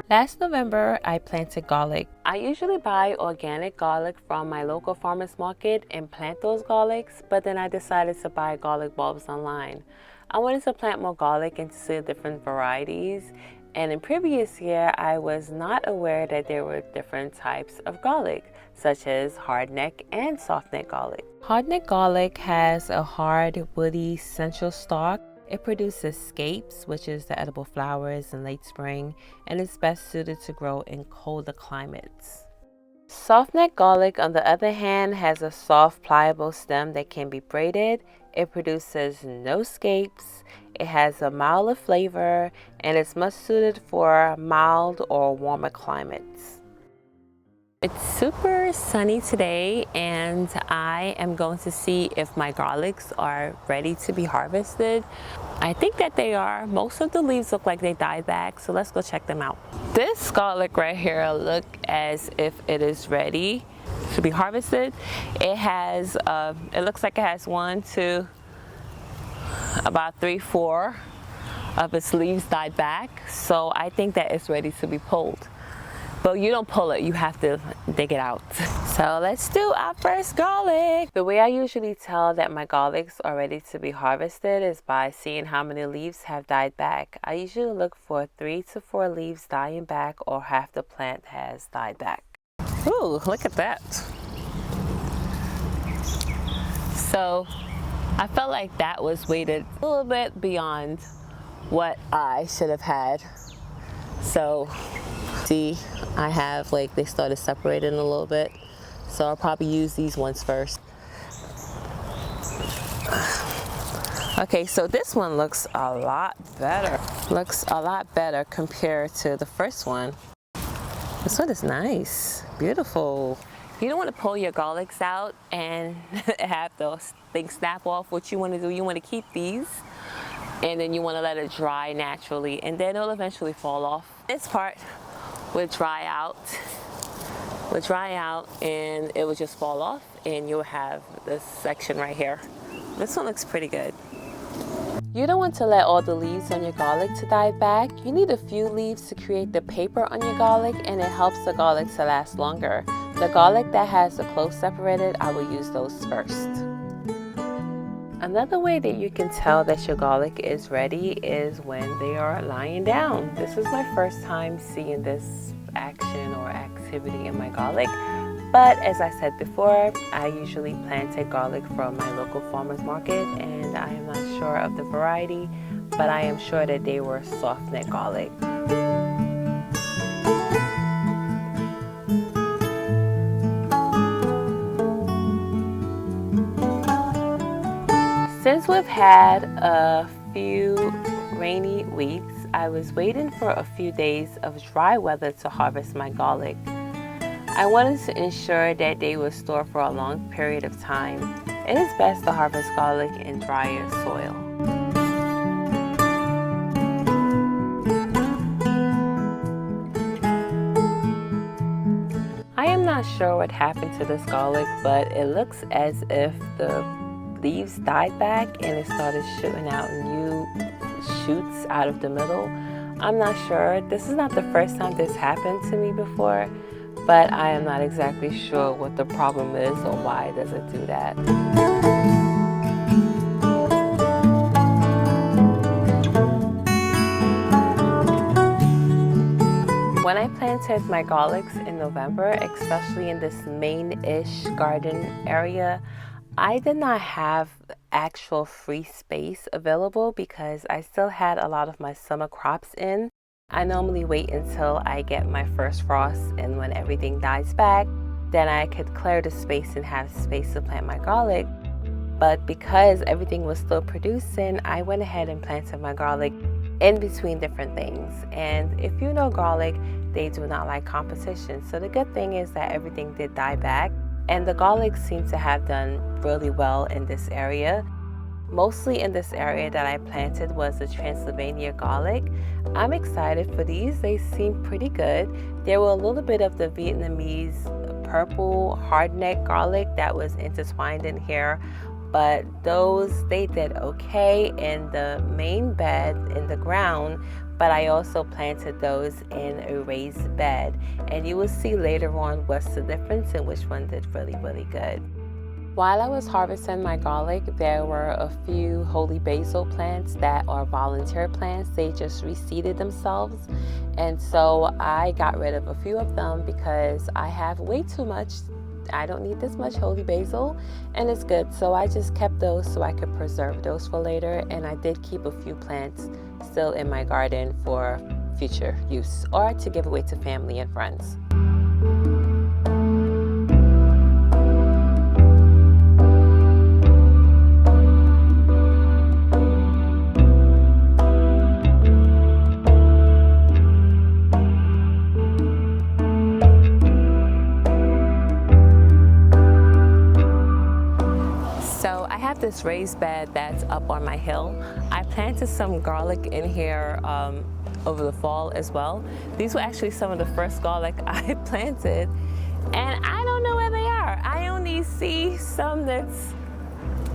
Last November, I planted garlic. I usually buy organic garlic from my local farmer's market and plant those garlics, but then I decided to buy garlic bulbs online. I wanted to plant more garlic and to see different varieties, and in previous year, I was not aware that there were different types of garlic, such as hardneck and softneck garlic. Hardneck garlic has a hard, woody central stalk. It produces scapes, which is the edible flowers in late spring, and is best suited to grow in colder climates. Softneck garlic, on the other hand, has a soft, pliable stem that can be braided. It produces no scapes. It has a milder flavor, and it's much suited for mild or warmer climates. It's super sunny today, and I am going to see if my garlics are ready to be harvested. I think that they are. Most of the leaves look like they died back, so let's go check them out. This garlic right here looks as if it is ready to be harvested. It looks like it has 1, 2, about 3, 4 of its leaves died back, so I think that it's ready to be pulled. But you don't pull it, you have to dig it out. So let's do our first garlic. The way I usually tell that my garlics are ready to be harvested is by seeing how many leaves have died back. I usually look for 3 to 4 leaves dying back, or half the plant has died back. Ooh, look at that. So I felt like that was weighted a little bit beyond what I should have had. So see, I have they started separating a little bit, so I'll probably use these ones first. Okay, so this one looks a lot better. Looks a lot better compared to the first one. This one is nice, beautiful. You don't want to pull your garlics out and have those things snap off. What you want to do, you want to keep these, and then you want to let it dry naturally, and then it'll eventually fall off. This part would dry out, and it would just fall off, and you'll have this section right here. This one looks pretty good. You don't want to let all the leaves on your garlic to die back. You need a few leaves to create the paper on your garlic, and it helps the garlic to last longer. The garlic that has the cloves separated, I will use those first. Another way that you can tell that your garlic is ready is when they are lying down. This is my first time seeing this action or activity in my garlic, but as I said before, I usually planted garlic from my local farmer's market, and I am not sure of the variety, but I am sure that they were softneck garlic. Since we've had a few rainy weeks, I was waiting for a few days of dry weather to harvest my garlic. I wanted to ensure that they would store for a long period of time. It is best to harvest garlic in drier soil. I am not sure what happened to this garlic, but it looks as if the leaves died back and it started shooting out new shoots out of the middle. I'm not sure. This is not the first time this happened to me before, but I am not exactly sure what the problem is or why does it do that. When I planted my garlics in November, especially in this main-ish garden area, I did not have actual free space available because I still had a lot of my summer crops in. I normally wait until I get my first frost, and when everything dies back, then I could clear the space and have space to plant my garlic. But because everything was still producing, I went ahead and planted my garlic in between different things. And if you know garlic, they do not like competition. So the good thing is that everything did die back. And the garlic seemed to have done really well in this area. Mostly in this area that I planted was the Transylvania garlic. I'm excited for these. They seem pretty good. There were a little bit of the Vietnamese purple hardneck garlic that was intertwined in here, but those, they did okay in the main bed in the ground, but I also planted those in a raised bed, and you will see later on what's the difference and which one did really good. While I was harvesting my garlic, there were a few holy basil plants that are volunteer plants. They just reseeded themselves, and so I got rid of a few of them because I have way too much. I don't need this much holy basil, and it's good, so I just kept those so I could preserve those for later. And I did keep a few plants still in my garden for future use or to give away to family and friends. This raised bed that's up on my hill. I planted some garlic in here over the fall as well. These were actually some of the first garlic I planted, and I don't know where they are. I only see some that's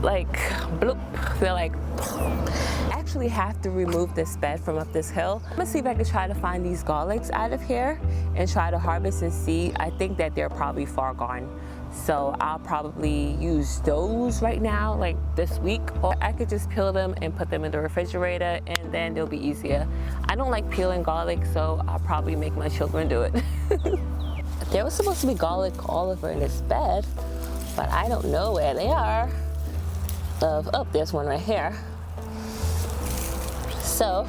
like bloop. They're like I actually have to remove this bed from up this hill. I'm gonna see if I can try to find these garlics out of here and try to harvest and see. I think that they're probably far gone, so I'll probably use those right now, like this week, or I could just peel them and put them in the refrigerator, and then they'll be easier. I don't like peeling garlic, so I'll probably make my children do it. There was supposed to be garlic all over in this bed, but I don't know where they are. Oh, there's one right here. So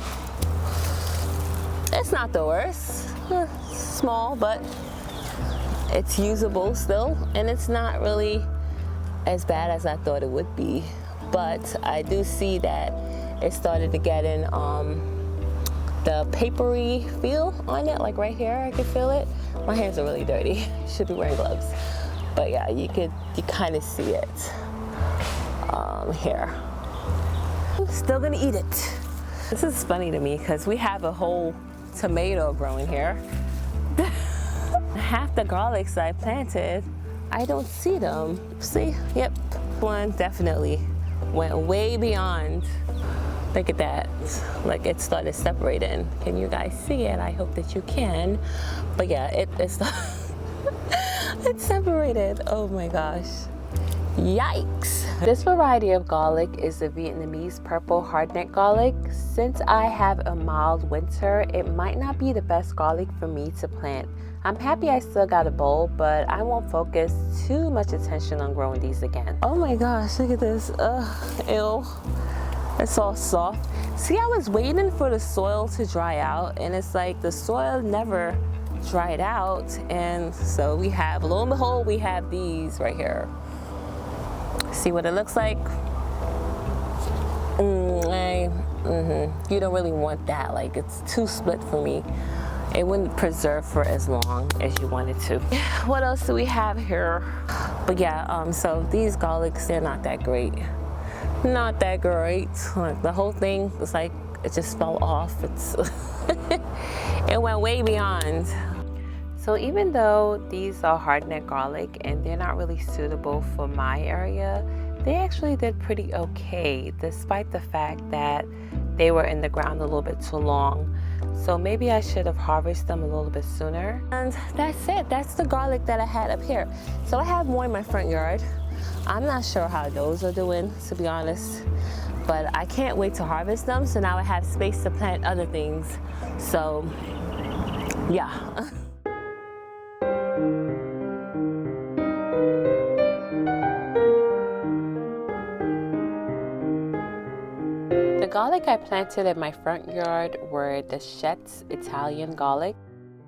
it's not the worst. Small, but it's usable still, and it's not really as bad as I thought it would be. But I do see that it started to get in the papery feel on it, like right here. I can feel it. My hands are really dirty. Should be wearing gloves. But yeah, you kind of see it here. I'm still gonna eat it. This is funny to me because we have a whole tomato growing here. Half the garlics I planted, I don't see them. See? Yep. One definitely went way beyond. Look at that. Like it started separating. Can you guys see it? I hope that you can. But yeah, it's it's separated. Oh my gosh. Yikes. This variety of garlic is the Vietnamese purple hardneck garlic. Since I have a mild winter, it might not be the best garlic for me to plant. I'm happy I still got a bowl, but I won't focus too much attention on growing these again. Oh my gosh, look at this. Ew. It's all soft. See, I was waiting for the soil to dry out, and it's like the soil never dried out. And so we have, lo and behold, we have these right here. See what it looks like? You don't really want that. Like, it's too split for me. It wouldn't preserve for as long as you want it to. What else do we have here? But yeah, so these garlics, they're not that great. Not that great. Like, the whole thing was like, it just fell off. It went way beyond. So even though these are hardneck garlic and they're not really suitable for my area, they actually did pretty okay, despite the fact that they were in the ground a little bit too long. So maybe I should have harvested them a little bit sooner. And that's it. That's the garlic that I had up here. So I have more in my front yard. I'm not sure how those are doing, to be honest, but I can't wait to harvest them. So now I have space to plant other things. So yeah. The garlic I planted in my front yard were the Chet's Italian garlic.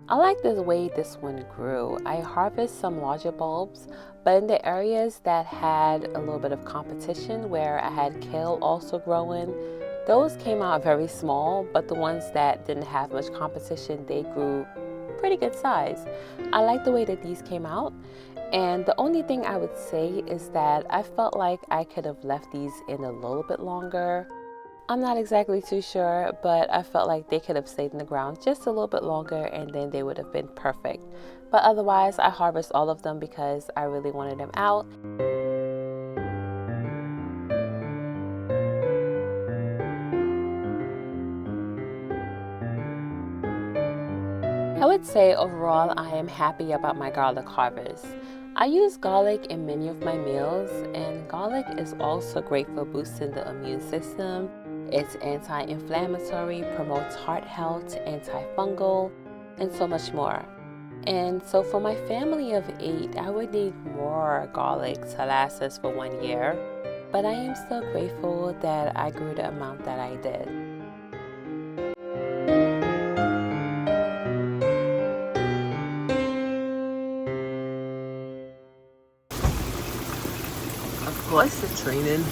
I like the way this one grew. I harvest some larger bulbs, but in the areas that had a little bit of competition where I had kale also growing, those came out very small, but the ones that didn't have much competition, they grew pretty good size. I like the way that these came out, and the only thing I would say is that I felt like I could have left these in a little bit longer. I'm not exactly too sure, but I felt like they could have stayed in the ground just a little bit longer and then they would have been perfect. But otherwise, I harvest all of them because I really wanted them out. I would say overall I am happy about my garlic harvest. I use garlic in many of my meals, and garlic is also great for boosting the immune system. It's anti-inflammatory, promotes heart health, antifungal, and so much more. And so for my family of 8, I would need more garlic to last us for 1 year, but I am still grateful that I grew the amount that I did. Of course it's raining.